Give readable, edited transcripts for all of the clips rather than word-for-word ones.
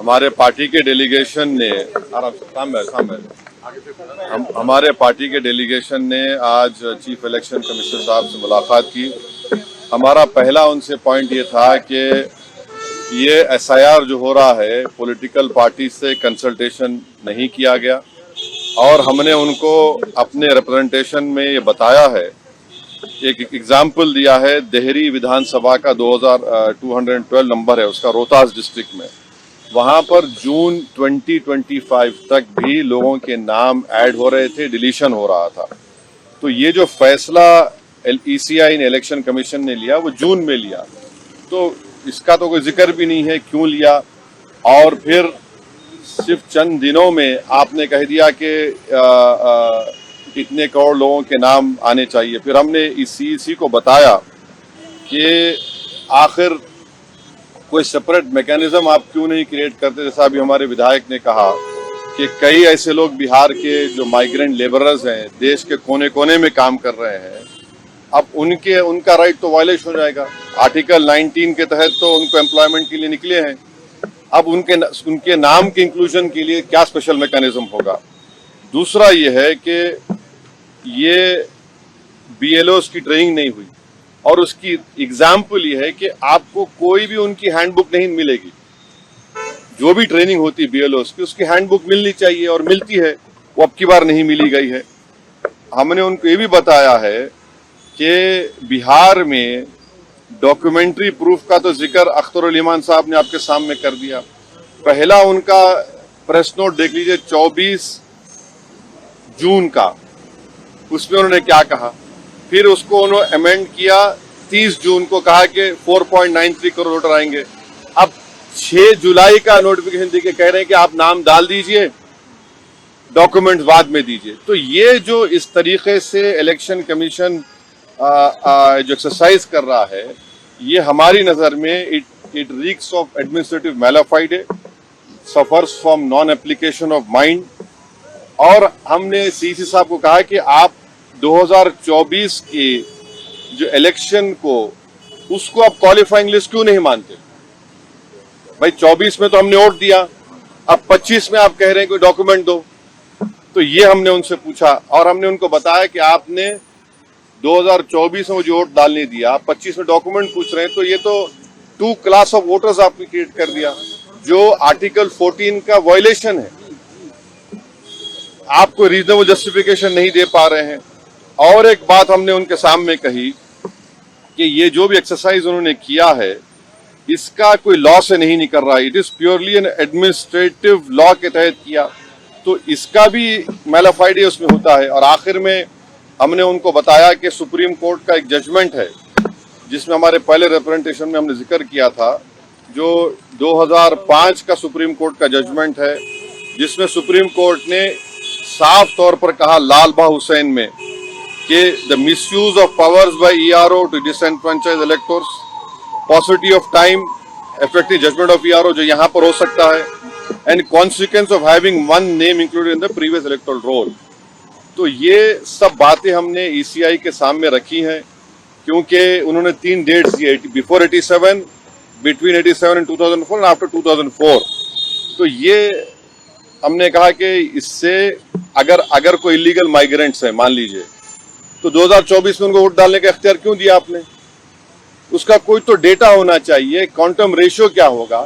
हमारे पार्टी के डेलीगेशन ने हमारे पार्टी के डेलीगेशन ने आज चीफ इलेक्शन कमिश्नर साहब से मुलाकात की। हमारा पहला उनसे पॉइंट ये था कि ये एसआईआर जो हो रहा है पॉलिटिकल पार्टी से कंसल्टेशन नहीं किया गया और हमने उनको अपने रिप्रेजेंटेशन में ये बताया है, एक एग्जाम्पल दिया है। देहरी विधानसभा का 2212 नंबर है उसका, रोहतास डिस्ट्रिक्ट में, वहां पर जून 2025 तक भी लोगों के नाम ऐड हो रहे थे, डिलीशन हो रहा था। तो ये जो फैसला ईसीआई ने, इलेक्शन कमीशन ने लिया, वो जून में लिया, तो इसका तो कोई जिक्र भी नहीं है क्यों लिया। और फिर सिर्फ चंद दिनों में आपने कह दिया कि इतने करोड़ लोगों के नाम आने चाहिए। फिर हमने इसी को बताया कि आखिर कोई सेपरेट मैकेनिज्म आप क्यों नहीं क्रिएट करते। जैसा अभी हमारे विधायक ने कहा कि कई ऐसे लोग बिहार के जो माइग्रेंट लेबरर्स हैं, देश के कोने कोने में काम कर रहे हैं, अब उनका राइट तो वायलेशन हो जाएगा। आर्टिकल 19 के तहत तो उनको एम्प्लॉयमेंट के लिए निकले हैं, अब उनके नाम के इंक्लूजन के लिए क्या स्पेशल मैकेनिज्म होगा। दूसरा ये है कि ये बीएलओस की ट्रेनिंग नहीं हुई और उसकी एग्जाम्पल ये है कि आपको कोई भी उनकी हैंडबुक नहीं मिलेगी। जो भी ट्रेनिंग होती है बीएलओस की, उसकी हैंडबुक मिलनी चाहिए और मिलती है, वो अब की बार नहीं मिली गई है। हमने उनको ये भी बताया है कि बिहार में डॉक्यूमेंट्री प्रूफ का तो जिक्र अख्तरुल ईमान साहब ने आपके सामने कर दिया। पहला उनका प्रेस नोट देख लीजिए 24 जून का, उसमें उन्होंने क्या कहा। फिर उसको उन्होंने अमेंड किया 30 जून को, कहा कि 4.93 करोड़ वोटर आएंगे। अब 6 जुलाई का नोटिफिकेशन देके कह रहे हैं कि आप नाम डाल दीजिए, डॉक्यूमेंट्स बाद में दीजिए। तो ये जो इस तरीके से इलेक्शन कमीशन जो एक्सरसाइज कर रहा है, ये हमारी नजर में it reeks of administrative mala fide, suffers from non application of mind. और हमने सीसी साहब को कहा कि आप 2024 के जो इलेक्शन को, उसको आप क्वालिफाइंग लिस्ट क्यों नहीं मानते। भाई 24 में तो हमने वोट दिया, अब 25 में आप कह रहे हैं कोई डॉक्यूमेंट दो। तो ये हमने उनसे पूछा और हमने उनको बताया कि आपने 2024 में जो वोट डालने दिया, 25 में डॉक्यूमेंट पूछ रहे हैं, तो ये तो 2 क्लास ऑफ वोटर्स आपने क्रिएट कर दिया, जो आर्टिकल 14 का वायलेशन है। आप कोई रीजनेबल जस्टिफिकेशन नहीं दे पा रहे हैं। और एक बात हमने उनके सामने कही कि ये जो भी एक्सरसाइज उन्होंने किया है, इसका कोई लॉ से नहीं निकल रहा है, it is purely N administrative law के तहत किया, तो इसका भी मैलाफाइडे उसमें होता है। और आखिर में हमने उनको बताया कि सुप्रीम कोर्ट का एक जजमेंट है, जिसमें हमारे पहले रिप्रेजेंटेशन में हमने जिक्र किया था, जो 2005 का सुप्रीम कोर्ट का जजमेंट है, जिसमें सुप्रीम कोर्ट ने साफ तौर पर कहा लाल बहा हुसैन में कि the misuse of powers by ERO to disenfranchise electors, possibility of time effective judgment of ERO जो यहां पर हो सकता है, and consequence of having one name included in the previous electoral roll. तो ये सब बातें हमने ईसीआई के सामने रखी हैं, क्योंकि उन्होंने 3 डेट्स दिए, before 87, between 87 and 2004 and after 2004। तो ये हमने कहा कि इससे अगर कोई इलीगल माइग्रेंट्स है, मान लीजिए, तो 2024 में उनको वोट डालने का इख्तियार क्यों दिया आपने। उसका कोई तो डेटा होना चाहिए, क्वांटम रेशियो क्या होगा।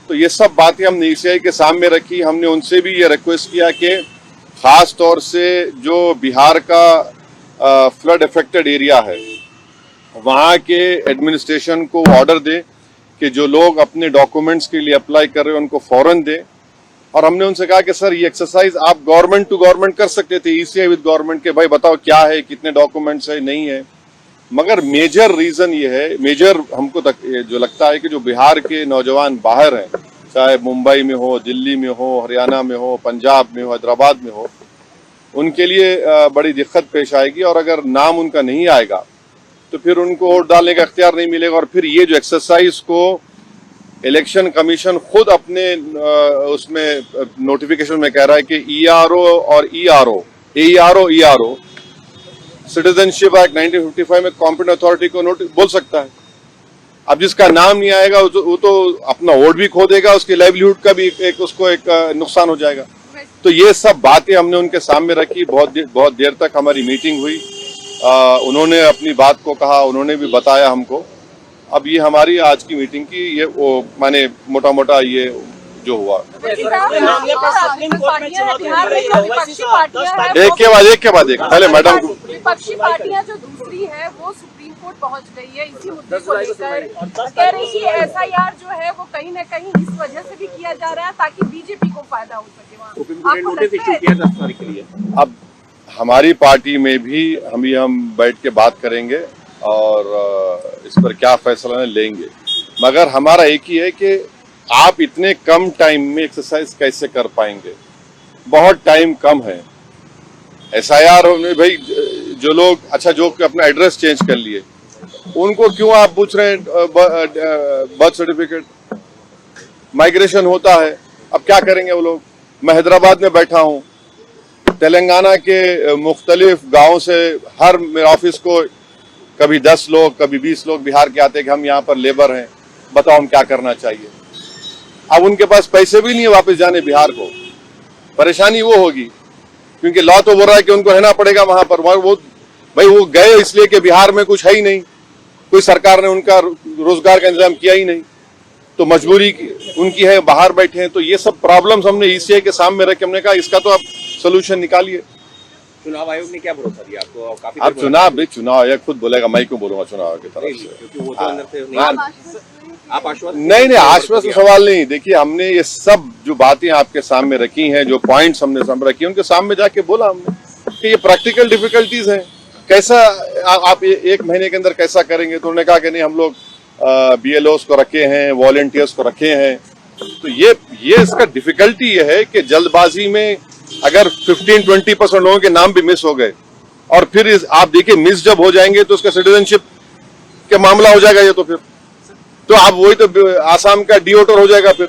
तो ये सब बातें हमने ईसीआई के सामने रखी। हमने उनसे भी ये रिक्वेस्ट किया कि खास तौर से जो बिहार का फ्लड अफेक्टेड एरिया है, वहाँ के एडमिनिस्ट्रेशन को ऑर्डर दे कि जो लोग अपने डॉक्यूमेंट्स के लिए अप्लाई कर रहे हैं उनको फौरन दे। और हमने उनसे कहा कि सर ये एक्सरसाइज आप गवर्नमेंट टू गवर्नमेंट कर सकते थे, ईसीआई विद गवर्नमेंट, के भाई बताओ क्या है, कितने डॉक्यूमेंट्स है, नहीं है। मगर मेजर रीजन ये है, मेजर हमको जो लगता है कि जो बिहार के नौजवान बाहर हैं, चाहे मुंबई में हो, दिल्ली में हो, हरियाणा में हो, पंजाब में हो, हैदराबाद में हो, उनके लिए बड़ी दिक्कत पेश आएगी। और अगर नाम उनका नहीं आएगा तो फिर उनको वोट डालने का इख्तियार नहीं मिलेगा। और फिर ये जो एक्सरसाइज को इलेक्शन कमीशन खुद अपने उसमें नोटिफिकेशन में कह रहा है कि ईआरओ और ईआरओ सिटीजनशिप एक्ट 1955 में कॉम्पिटेंट अथॉरिटी को बोल सकता है। अब जिसका नाम नहीं आएगा वो तो अपना वोट भी खो देगा, उसकी लाइवलीहुड का भी उसको एक नुकसान हो जाएगा। तो ये सब बातें हमने उनके सामने रखी। बहुत देर तक हमारी मीटिंग हुई। उन्होंने अपनी बात को कहा, उन्होंने भी बताया हमको। अब ये हमारी आज की मीटिंग की ये वो माने मोटा मोटा ये जो हुआ। एक के बाद एक पहले मैडम को। विपक्षी पार्टियां जो दूसरी है वो सुप्रीम कोर्ट पहुंच गई है इसी मुद्दे को लेकर, कह रही कि एसआईआर जो है वो कहीं न कहीं इस वजह से भी किया जा रहा है ताकि बीजेपी को फायदा हो सके। वहाँ अब हमारी पार्टी में भी हम बैठ के बात करेंगे और इस पर क्या फैसला लेंगे, मगर हमारा एक ही है कि आप इतने कम टाइम में एक्सरसाइज कैसे कर पाएंगे। बहुत टाइम कम है। एसआईआर में भाई जो लोग जो अपना एड्रेस चेंज कर लिए उनको क्यों आप पूछ रहे हैं बर्थ सर्टिफिकेट? माइग्रेशन होता है, अब क्या करेंगे वो लोग? मैं हैदराबाद में बैठा हूँ, तेलंगाना के मुख्तलिफ गांवों से हर मेरे ऑफिस को कभी 10 लोग कभी 20 लोग बिहार के आते हैं कि हम यहाँ पर लेबर हैं, बताओ हम क्या करना चाहिए। अब उनके पास पैसे भी नहीं है वापस जाने बिहार को। परेशानी वो होगी क्योंकि लॉ तो बोल रहा है कि उनको रहना पड़ेगा वहां पर। वो गए इसलिए कि बिहार में कुछ है ही नहीं, कोई सरकार ने उनका रोजगार का इंतजाम किया ही नहीं, तो मजबूरी उनकी है, बाहर बैठे हैं। तो ये सब प्रॉब्लम्स हमने ईसीआई के सामने रखे, हमने कहा इसका तो आप सोल्यूशन निकालिए। चुनाव आयोग ने क्या भरोसा दिया आपको? काफी अब चुनाव आयोग खुद बोलेगा, मैं क्यों बोलूंगा चुनाव आयोग की तरफ से? क्योंकि वो तो अंदर से आप आश्वस्त नहीं आश्वस्त सवाल नहीं। देखिए हमने ये सब जो बातें आपके सामने रखी हैं, जो पॉइंट्स हमने सामने रखी हैं, उनके सामने जाके बोला हमने कि ये प्रैक्टिकल डिफिकल्टीज हैं, कैसा आप एक महीने के अंदर कैसा करेंगे। तो उन्होंने कहा कि नहीं हम लोग बीएलओस को रखे हैं, वॉलंटियर्स को रखे हैं। तो ये इसका डिफिकल्टी ये है कि जल्दबाजी में अगर 15-20% लोगों के नाम भी मिस हो गए और फिर आप देखिए मिस जब हो जाएंगे तो उसका सिटीजनशिप के मामला हो जाएगा। ये तो आप वही तो आसाम का डिओटर हो जाएगा फिर।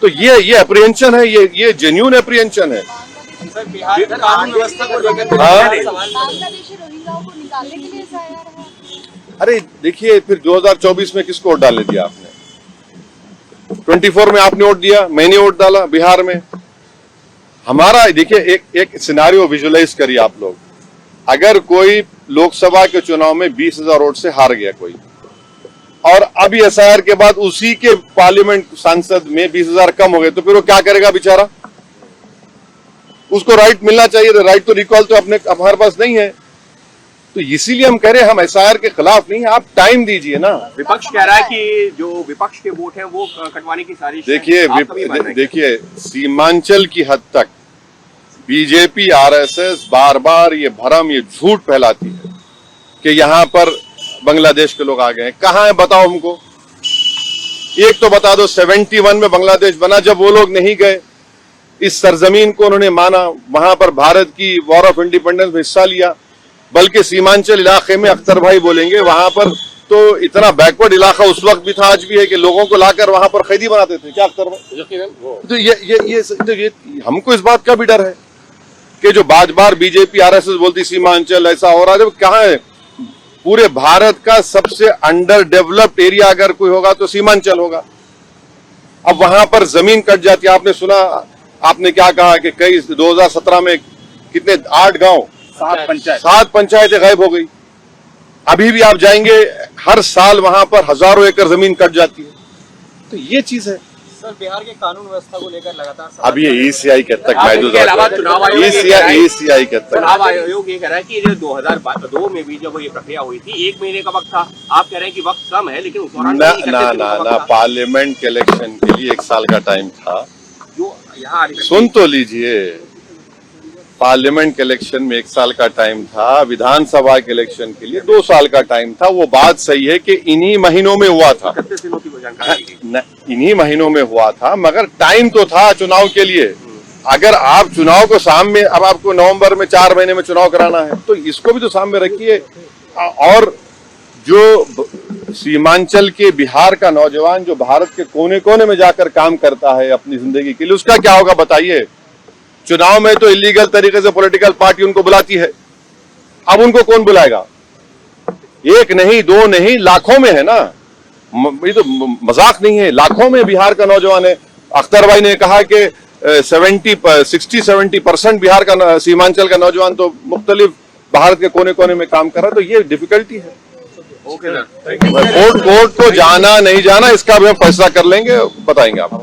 तो ये अप्रीहेंशन है, ये जेन्युइन अप्रीहेंशन है। सर बिहार कानून व्यवस्था को लेकर बांग्लादेशी रोहिंग्याओं को निकालने के लिए एसआईआर है। अरे देखिए फिर 2024 में किसको वोट डालने दिया आपने? 24 में आपने वोट दिया, मैंने वोट डाला बिहार में। हमारा देखिए एक सिनेरियो विजुअलाइज करिए आप लोग। अगर कोई लोकसभा के चुनाव में 20,000 वोट से हार गया कोई, और अभी एसआईआर के बाद उसी के पार्लियामेंट सांसद में 20,000 कम हो गए, तो फिर वो क्या करेगा बेचारा? उसको राइट मिलना चाहिए, राइट तो रिकॉल तो हमारे पास नहीं है। तो इसीलिए हम कह रहे हैं हम एसआईआर के खिलाफ नहीं, आप टाइम दीजिए ना। विपक्ष कह रहा है कि जो विपक्ष के वोट हैं वो कटवाने की साजिश है। देखिए सीमांचल की हद तक बीजेपी आरएसएस बार बार ये भ्रम ये झूठ फैलाती है कि यहाँ पर बांग्लादेश के लोग आ गए हैं। कहाँ है बताओ हमको, एक तो बता दो। 71 में बांग्लादेश बना, जब वो लोग नहीं गए, इस सरजमीन को उन्होंने माना, वहां पर भारत की वॉर ऑफ इंडिपेंडेंस में हिस्सा लिया। बल्कि सीमांचल इलाके में अख्तर भाई बोलेंगे वहां पर तो इतना बैकवर्ड इलाका उस वक्त भी था, आज भी है, कि लोगों को लाकर वहां पर कैदी बनाते थे। क्या अख्तर भाई? तो ये हमको इस बात का भी डर है कि जो बार बीजेपी आरएसएस बोलती सीमांचल ऐसा हो रहा है, कहाँ है? पूरे भारत का सबसे अंडर डेवलप्ड एरिया अगर कोई होगा तो सीमांचल होगा। अब वहां पर जमीन कट जाती है। आपने सुना, आपने क्या कहा कि कई 2017 में कितने 8 गांव 7 पंचायतें गायब हो गई। अभी भी आप जाएंगे हर साल वहां पर हजारों एकड़ जमीन कट जाती है। तो ये चीज है। सर बिहार के कानून व्यवस्था को लेकर लगातार अब ये ईसीआई के तक चुनाव आयोग ये कह रहा है कि 2002 में भी जब ये प्रक्रिया हुई थी 1 महीने का वक्त था। आप कह रहे हैं कि वक्त कम है, लेकिन उस दौरान ना पार्लियामेंट के इलेक्शन के लिए 1 साल का टाइम था। जो यहाँ सुन तो लीजिए, पार्लियामेंट के इलेक्शन में 1 साल का टाइम था, विधानसभा के इलेक्शन के लिए 2 साल का टाइम था। वो बात सही है कि इन्हीं महीनों में हुआ था, इन्हीं महीनों में हुआ था, मगर टाइम तो था चुनाव के लिए। अगर आप चुनाव को सामने, अब आपको नवंबर में 4 महीने में चुनाव कराना है, तो इसको भी तो सामने रखिए। और जो सीमांचल के बिहार का नौजवान जो भारत के कोने कोने में जाकर काम करता है अपनी जिंदगी के लिए, उसका क्या होगा बताइए? चुनाव में तो इलीगल तरीके से पॉलिटिकल पार्टी उनको बुलाती है, अब उनको कौन बुलाएगा? 1 नहीं 2 नहीं, लाखों में है ना। ये तो मजाक नहीं है, लाखों में बिहार का नौजवान है। अख्तर भाई ने कहा कि 60-70% बिहार का सीमांचल का नौजवान तो मुख्तलिफ भारत के कोने कोने में काम कर रहा है, तो ये डिफिकल्टी है। ओके सर, कोर्ट को जाना नहीं जाना इसका भी हम फैसला कर लेंगे, बताएंगे आपको।